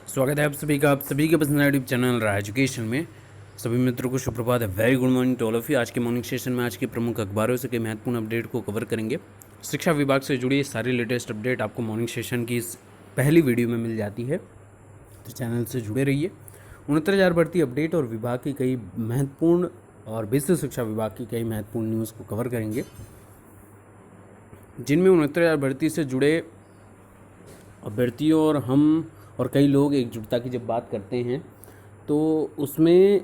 स्वागत है आप सभी के पसंदीदा यूट्यूब चैनल रहा एजुकेशन में। सभी मित्रों को शुभ प्रभात है। Very good morning to all of you. आज के मॉर्निंग सेशन में आज के प्रमुख अखबारों से कई महत्वपूर्ण अपडेट को कवर करेंगे। शिक्षा विभाग से जुड़ी सारी लेटेस्ट अपडेट आपको मॉर्निंग सेशन की इस पहली वीडियो में मिल जाती है, तो चैनल से जुड़े रहिए। 69,000 भर्ती अपडेट और विभाग की कई महत्वपूर्ण और विश्व शिक्षा विभाग की कई महत्वपूर्ण न्यूज़ को कवर करेंगे, जिनमें 69,000 भर्ती से जुड़े अभ्यर्थियों और हम और कई लोग एकजुटता की जब बात करते हैं तो उसमें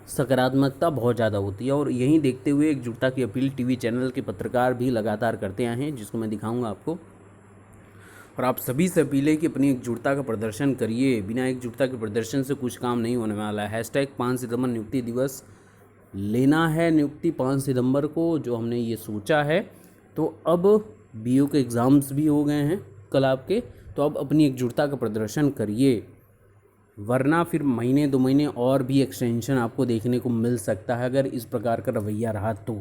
सकारात्मकता बहुत ज़्यादा होती है। और यही देखते हुए एकजुटता की अपील टीवी चैनल के पत्रकार भी लगातार करते आए हैं, जिसको मैं दिखाऊंगा आपको। और आप सभी से अपील है कि अपनी एकजुटता का प्रदर्शन करिए। बिना एकजुटता के प्रदर्शन से कुछ काम नहीं होने वाला है। #5 सितंबर नियुक्ति दिवस लेना है, नियुक्ति 5 सितंबर को जो हमने ये सोचा है। तो अब बीओ के एग्ज़ाम्स भी हो गए हैं कल आपके, तो अब अपनी एकजुटता का प्रदर्शन करिए, वरना फिर महीने 2 महीने और भी एक्सटेंशन आपको देखने को मिल सकता है अगर इस प्रकार का रवैया रहा तो।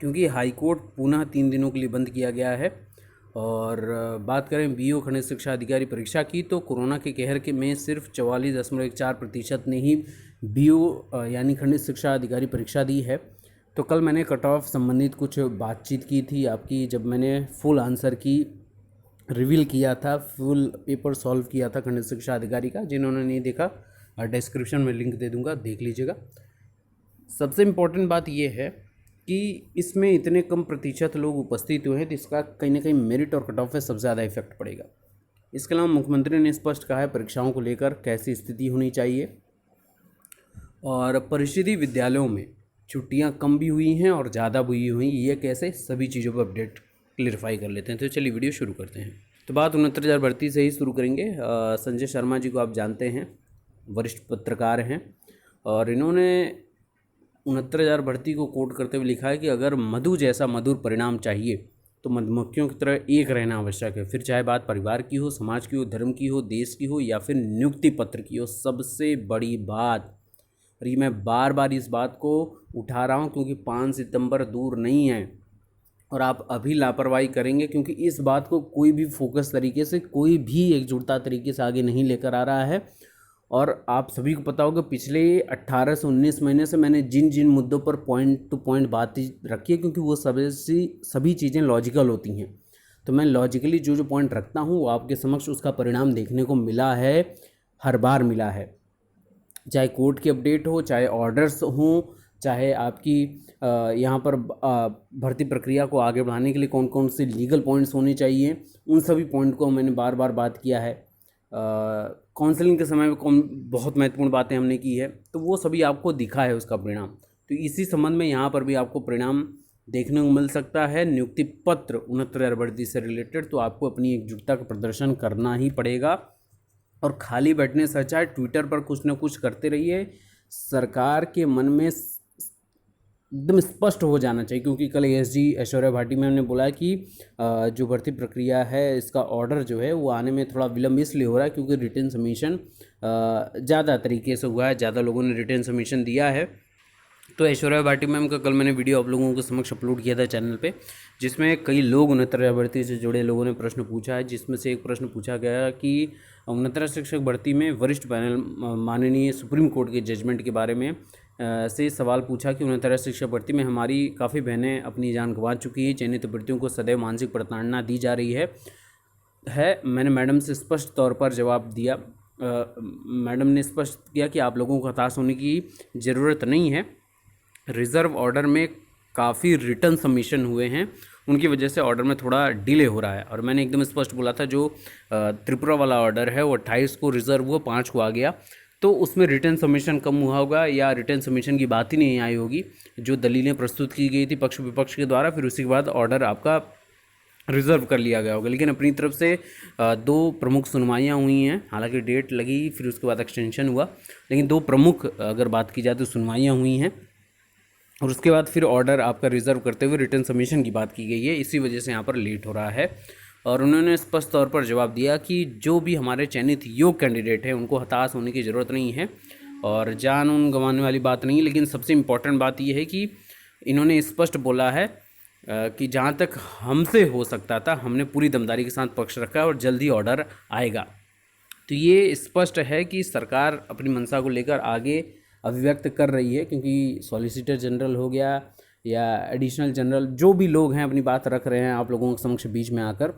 क्योंकि हाईकोर्ट पुनः 3 दिनों के लिए बंद किया गया है। और बात करें बीओ खंड शिक्षा अधिकारी परीक्षा की, तो कोरोना के कहर के में सिर्फ 44.4% ने ही बीओ यानी खंड शिक्षा अधिकारी परीक्षा दी है। तो कल मैंने कट ऑफ संबंधित कुछ बातचीत की थी आपकी, जब मैंने फुल आंसर की रिवील किया था, फुल पेपर सॉल्व किया था खंड शिक्षा अधिकारी का। जिन्होंने नहीं देखा डिस्क्रिप्शन में लिंक दे दूंगा, देख लीजिएगा। सबसे इम्पोर्टेंट बात यह है कि इसमें इतने कम प्रतिशत लोग उपस्थित हुए हैं, तो इसका कहीं ना कहीं मेरिट और कट ऑफ पे सबसे ज़्यादा इफेक्ट पड़ेगा। इसके अलावा मुख्यमंत्री ने स्पष्ट कहा है परीक्षाओं को लेकर कैसी स्थिति होनी चाहिए। और परिषदीय विद्यालयों में छुट्टियां कम भी हुई हैं और ज़्यादा भी हुई, ये कैसे, सभी चीज़ों पर अपडेट क्लियरफाई कर लेते हैं। तो चलिए वीडियो शुरू करते हैं। तो बात 69,000 भर्ती से ही शुरू करेंगे। संजय शर्मा जी को आप जानते हैं, वरिष्ठ पत्रकार हैं, और इन्होंने 69,000 भर्ती को कोट करते हुए लिखा है कि अगर मधु जैसा मधुर परिणाम चाहिए तो मधुमक्खियों की तरह एक रहना आवश्यक है। फिर चाहे बात परिवार की हो, समाज की हो, धर्म की हो, देश की हो या फिर नियुक्ति पत्र की हो। सबसे बड़ी बात, और ये मैं बार बार इस बात को उठा रहा हूँ क्योंकि 5 सितंबर दूर नहीं है और आप अभी लापरवाही करेंगे, क्योंकि इस बात को कोई भी फोकस तरीके से, कोई भी एकजुटता तरीके से आगे नहीं लेकर आ रहा है। और आप सभी को पता होगा पिछले 18 से 19 महीने से मैंने जिन जिन मुद्दों पर पॉइंट टू पॉइंट बात रखी है, क्योंकि वो सभी चीज़ें लॉजिकल होती हैं, तो मैं लॉजिकली जो जो पॉइंट रखता हूँ वो आपके समक्ष उसका परिणाम देखने को मिला है, हर बार मिला है। चाहे कोर्ट की अपडेट हो, चाहे ऑर्डर्स हों, चाहे आपकी यहाँ पर भर्ती प्रक्रिया को आगे बढ़ाने के लिए कौन कौन से लीगल पॉइंट्स होने चाहिए, उन सभी पॉइंट को मैंने बार बार बात किया है। काउंसलिंग के समय में कौन बहुत महत्वपूर्ण बातें हमने की है, तो वो सभी आपको दिखा है उसका परिणाम। तो इसी संबंध में यहाँ पर भी आपको परिणाम देखने को मिल सकता है। नियुक्ति पत्र 69,000 भर्ती से रिलेटेड, तो आपको अपनी एकजुटता का प्रदर्शन करना ही पड़ेगा। और खाली बैठने से अच्छा है ट्विटर पर कुछ ना कुछ करते रहिए। सरकार के मन में एकदम स्पष्ट हो जाना चाहिए, क्योंकि कल एएसजी ऐश्वर्या भाटी मैम ने बोला कि जो भर्ती प्रक्रिया है इसका ऑर्डर जो है वो आने में थोड़ा विलम्ब इसलिए हो रहा है क्योंकि रिटन सबमिशन ज़्यादा तरीके से हुआ है, ज़्यादा लोगों ने रिटन सबमिशन दिया है। तो ऐश्वर्या भाटी मैम का कल मैंने वीडियो आप लोगों के समक्ष अपलोड किया था चैनल पे, जिसमें कई लोग 69,000 भर्ती से जुड़े लोगों ने प्रश्न पूछा है, जिसमें से एक प्रश्न पूछा गया कि 69 शिक्षक भर्ती में वरिष्ठ पैनल माननीय सुप्रीम कोर्ट के जजमेंट के बारे में से सवाल पूछा कि 69 शिक्षक भर्ती में हमारी काफ़ी बहनें अपनी जान गंवा चुकी हैं, चयनित अभ्यर्थियों को सदैव मानसिक प्रताड़ना दी जा रही है। मैंने मैडम से स्पष्ट तौर पर जवाब दिया। मैडम ने स्पष्ट किया कि आप लोगों को हताश होने की ज़रूरत नहीं है। रिज़र्व ऑर्डर में काफ़ी रिटर्न सबमिशन हुए हैं, उनकी वजह से ऑर्डर में थोड़ा डिले हो रहा है। और मैंने एकदम स्पष्ट बोला था जो त्रिपुरा वाला ऑर्डर है वो 28 को रिज़र्व हुआ, 5 को आ गया, तो उसमें रिटर्न सबमिशन कम हुआ होगा या रिटर्न सबमिशन की बात ही नहीं आई होगी। जो दलीलें प्रस्तुत की गई थी पक्ष विपक्ष के द्वारा, फिर उसके बाद ऑर्डर आपका रिज़र्व कर लिया गया होगा। लेकिन अपनी तरफ से 2 प्रमुख सुनवाइयाँ हुई हैं, हालांकि डेट लगी फिर उसके बाद एक्सटेंशन हुआ, लेकिन 2 प्रमुख अगर बात की जाए तो सुनवाइयाँ हुई हैं। और उसके बाद फिर ऑर्डर आपका रिज़र्व करते हुए रिटर्न सबमिशन की बात की गई है, इसी वजह से यहाँ पर लेट हो रहा है। और उन्होंने स्पष्ट तौर पर जवाब दिया कि जो भी हमारे चयनित योग्य कैंडिडेट हैं उनको हताश होने की ज़रूरत नहीं है और जान उन गंवाने वाली बात नहीं है। लेकिन सबसे इम्पॉर्टेंट बात यह है कि इन्होंने स्पष्ट बोला है कि जहाँ तक हमसे हो सकता था हमने पूरी दमदारी के साथ पक्ष रखा है और जल्दी ऑर्डर आएगा। तो ये स्पष्ट है कि सरकार अपनी मंशा को लेकर आगे अभिव्यक्त कर रही है, क्योंकि सॉलिसिटर जनरल हो गया या एडिशनल जनरल, जो भी लोग हैं अपनी बात रख रहे हैं आप लोगों के समक्ष बीच में आकर,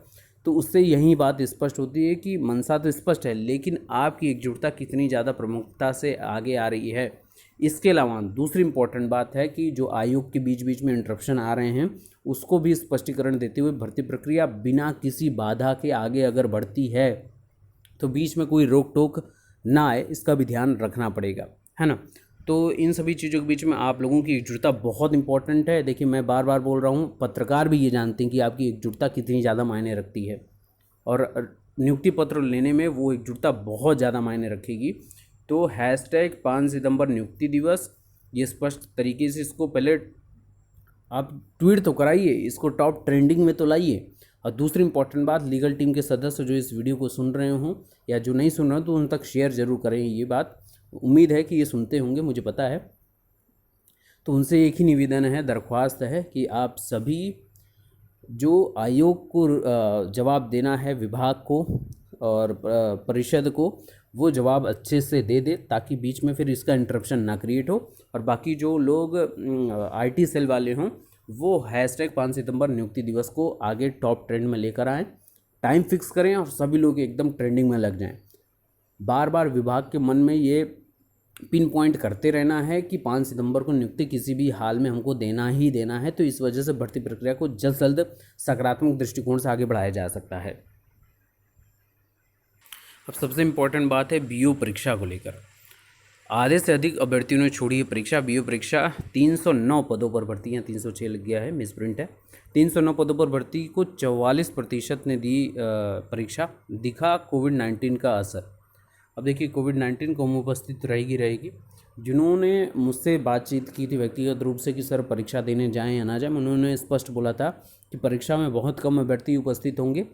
तो उससे यही बात स्पष्ट होती है कि मंशा तो स्पष्ट है, लेकिन आपकी एकजुटता कितनी ज़्यादा प्रमुखता से आगे आ रही है। इसके अलावा दूसरी इम्पॉर्टेंट बात है कि जो आयोग के बीच बीच में इंटरप्शन आ रहे हैं उसको भी स्पष्टीकरण देते हुए भर्ती प्रक्रिया बिना किसी बाधा के आगे अगर बढ़ती है तो बीच में कोई रोक टोक ना आए, इसका भी ध्यान रखना पड़ेगा, है ना। तो इन सभी चीज़ों के बीच में आप लोगों की एकजुटता बहुत इंपॉर्टेंट है। देखिए मैं बार बार बोल रहा हूँ, पत्रकार भी ये जानते हैं कि आपकी एकजुटता कितनी ज़्यादा मायने रखती है, और नियुक्ति पत्र लेने में वो एकजुटता बहुत ज़्यादा मायने रखेगी। तो हैशटैग 5 सितंबर नियुक्ति दिवस, ये स्पष्ट तरीके से इसको पहले आप ट्वीट तो कराइए, इसको टॉप ट्रेंडिंग में तो लाइए। और दूसरी इंपॉर्टेंट बात, लीगल टीम के सदस्य जो इस वीडियो को सुन रहे हों या जो नहीं सुन रहे हो तो उन तक शेयर ज़रूर करें। ये बात उम्मीद है कि ये सुनते होंगे, मुझे पता है। तो उनसे एक ही निवेदन है, दरख्वास्त है कि आप सभी जो आयोग को जवाब देना है, विभाग को और परिषद को, वो जवाब अच्छे से दे दे ताकि बीच में फिर इसका इंटरप्शन ना क्रिएट हो। और बाकी जो लोग आईटी सेल वाले हों वो हैशटैग 5 सितंबर नियुक्ति दिवस को आगे टॉप ट्रेंड में लेकर आएँ, टाइम फिक्स करें और सभी लोग एकदम ट्रेंडिंग में लग जाएं। बार बार विभाग के मन में ये पिन पॉइंट करते रहना है कि 5 सितंबर को नियुक्ति किसी भी हाल में हमको देना ही देना है। तो इस वजह से भर्ती प्रक्रिया को जल्द से जल्द सकारात्मक दृष्टिकोण से आगे बढ़ाया जा सकता है। अब सबसे इम्पोर्टेंट बात है बीओ परीक्षा को लेकर। आधे से अधिक अभ्यर्थियों ने छोड़ी है परीक्षा। बीओ परीक्षा 309 पदों पर भर्ती है, 306 लग गया है, मिसप्रिंट है। 309 पदों पर भर्ती को 44% ने दी परीक्षा। दिखा कोविड-19 का असर। अब देखिए कोविड-19 को उपस्थित रहेगी। जिन्होंने मुझसे बातचीत की थी व्यक्तिगत रूप से कि सर परीक्षा देने जाएं या ना जाएं, उन्होंने स्पष्ट बोला था कि परीक्षा में बहुत कम अभ्यर्थी उपस्थित होंगे।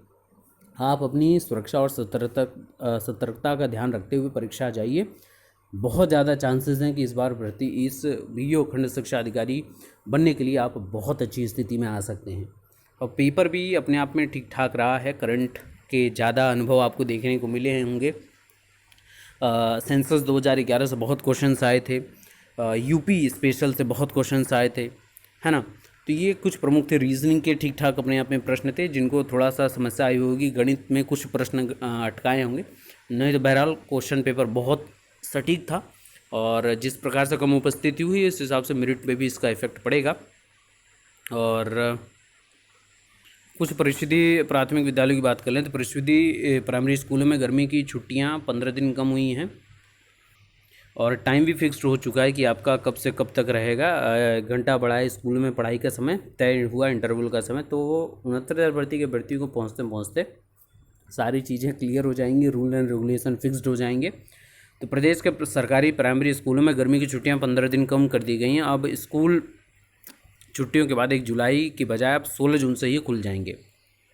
आप अपनी सुरक्षा और सतर्कता का ध्यान रखते हुए परीक्षा जाइए। बहुत ज़्यादा चांसेस हैं कि इस बार भर्ती इस बीओ खंड शिक्षा अधिकारी बनने के लिए आप बहुत अच्छी स्थिति में आ सकते हैं। और पेपर भी अपने आप में ठीक ठाक रहा है। करंट के ज़्यादा अनुभव आपको देखने को मिले होंगे। सेंसस 2011 से बहुत क्वेश्चंस आए थे। यूपी स्पेशल से बहुत क्वेश्चंस आए थे, है ना। तो ये कुछ प्रमुख थे। रीजनिंग के ठीक ठाक अपने आप में प्रश्न थे, जिनको थोड़ा सा समस्या आई होगी। गणित में कुछ प्रश्न अटकाए होंगे, नहीं तो बहरहाल क्वेश्चन पेपर बहुत सटीक था। और जिस प्रकार से कम उपस्थिति हुई इस हिसाब से मेरिट पे भी इसका इफेक्ट पड़ेगा। और कुछ परिषदीय प्राथमिक विद्यालयों की बात कर लें तो परिषदीय प्राइमरी स्कूलों में गर्मी की छुट्टियां 15 दिन कम हुई हैं और टाइम भी फिक्स्ड हो चुका है कि आपका कब से कब तक रहेगा। घंटा बढ़ाए स्कूल में पढ़ाई का समय तय हुआ, इंटरवल का समय। तो 69,000 भर्ती के भर्ती को पहुँचते पहुँचते सारी चीज़ें क्लियर हो जाएंगी, रूल एंड रेगुलेशन फिक्स्ड हो जाएंगे। तो प्रदेश के सरकारी प्राइमरी स्कूलों में गर्मी की छुट्टियां 15 दिन कम कर दी गई हैं। अब स्कूल छुट्टियों के बाद 1 जुलाई की बजाय अब 16 जून से ही खुल जाएंगे।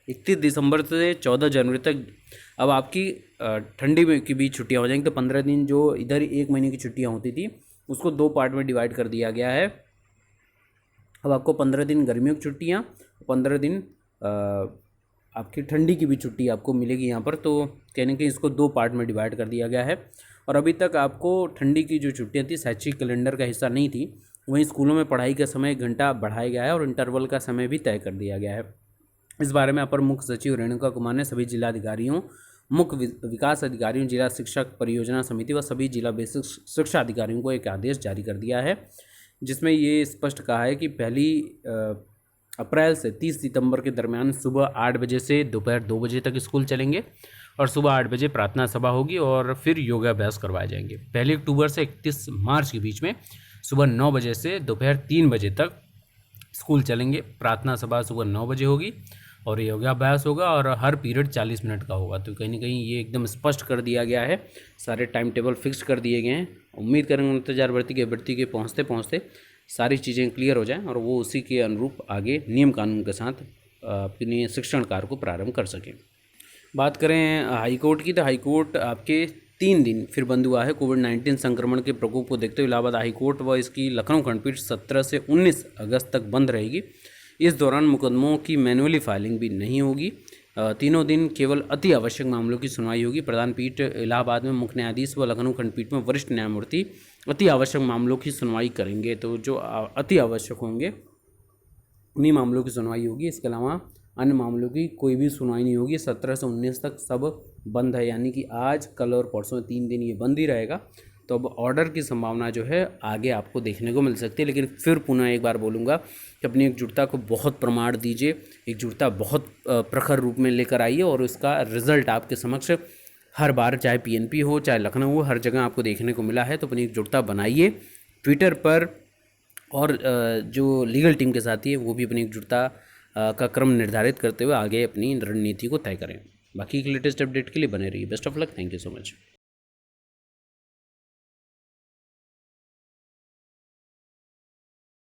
31 दिसंबर से 14 जनवरी तक अब आपकी ठंडी में की भी छुट्टियां हो जाएंगी। तो 15 दिन जो इधर 1 महीने की छुट्टियां होती थी उसको 2 पार्ट में डिवाइड कर दिया गया है। अब आपको 15 दिन गर्मियों की छुट्टियां, 15 दिन आपकी ठंडी की भी छुट्टी आपको मिलेगी यहाँ पर। तो कहने के इसको 2 पार्ट में डिवाइड कर दिया गया है। और अभी तक आपको ठंडी की जो छुट्टियाँ थी शैक्षिक कैलेंडर का हिस्सा नहीं थी, वहीं स्कूलों में पढ़ाई का समय 1 घंटा बढ़ाया गया है और इंटरवल का समय भी तय कर दिया गया है। इस बारे में अपर मुख्य सचिव रेणुका कुमार ने सभी जिलाधिकारियों, मुख्य विकास अधिकारियों, जिला शिक्षक परियोजना समिति व सभी जिला बेसिक शिक्षा अधिकारियों को एक आदेश जारी कर दिया है, जिसमें ये स्पष्ट कहा है कि 1 अप्रैल से 30 सितंबर के दरमियान सुबह 8 बजे से दोपहर 2 बजे तक स्कूल चलेंगे और सुबह 8 बजे प्रार्थना सभा होगी और फिर योगाभ्यास करवाए जाएंगे। 1 अक्टूबर से 31 मार्च के बीच में सुबह 9 बजे से दोपहर 3 बजे तक स्कूल चलेंगे। प्रार्थना सभा सुबह 9 बजे होगी और योगाभ्यास होगा और हर पीरियड 40 मिनट का होगा। तो कहीं ना कहीं ये एकदम स्पष्ट कर दिया गया है, सारे टाइम टेबल फिक्स कर दिए गए हैं। उम्मीद करेंगे 69,000 भर्ती के पहुँचते पहुँचते सारी चीज़ें क्लियर हो जाएं और वो उसी के अनुरूप आगे नियम कानून के साथ अपने शिक्षण कार्य को प्रारंभ कर सकें। बात करें हाईकोर्ट की, तो हाईकोर्ट आपके 3 दिन फिर बंद हुआ है। कोविड-19 संक्रमण के प्रकोप को देखते हुए इलाहाबाद हाईकोर्ट व इसकी लखनऊ खंडपीठ 17 से 19 अगस्त तक बंद रहेगी। इस दौरान मुकदमों की मैनुअली फाइलिंग भी नहीं होगी। तीनों दिन केवल अति आवश्यक मामलों की सुनवाई होगी। प्रधान पीठ इलाहाबाद में मुख्य न्यायाधीश व लखनऊ खंडपीठ में वरिष्ठ न्यायमूर्ति अति आवश्यक मामलों की सुनवाई करेंगे। तो जो अति आवश्यक होंगे उन्हीं मामलों की सुनवाई होगी। इसके अलावा अन्य मामलों की कोई भी सुनवाई नहीं होगी। 17 से 19 तक सब बंद है, यानी कि आज, कल और परसों 3 दिन ये बंद ही रहेगा। तो अब ऑर्डर की संभावना जो है आगे आपको देखने को मिल सकती है। लेकिन फिर पुनः एक बार बोलूँगा कि अपनी एकजुटता को बहुत प्रमाण दीजिए, एकजुटता बहुत प्रखर रूप में लेकर आइए और उसका रिजल्ट आपके समक्ष हर बार, चाहे पीएनपी हो चाहे लखनऊ हो, हर जगह आपको देखने को मिला है। तो अपनी एकजुटता बनाइए। ट्विटर पर और जो लीगल टीम के साथी है वो भी अपनी एकजुटता का क्रम निर्धारित करते हुए आगे अपनी रणनीति को तय करें। बाकी की लेटेस्ट अपडेट के लिए बने रहिए। Best of luck. Thank you so much.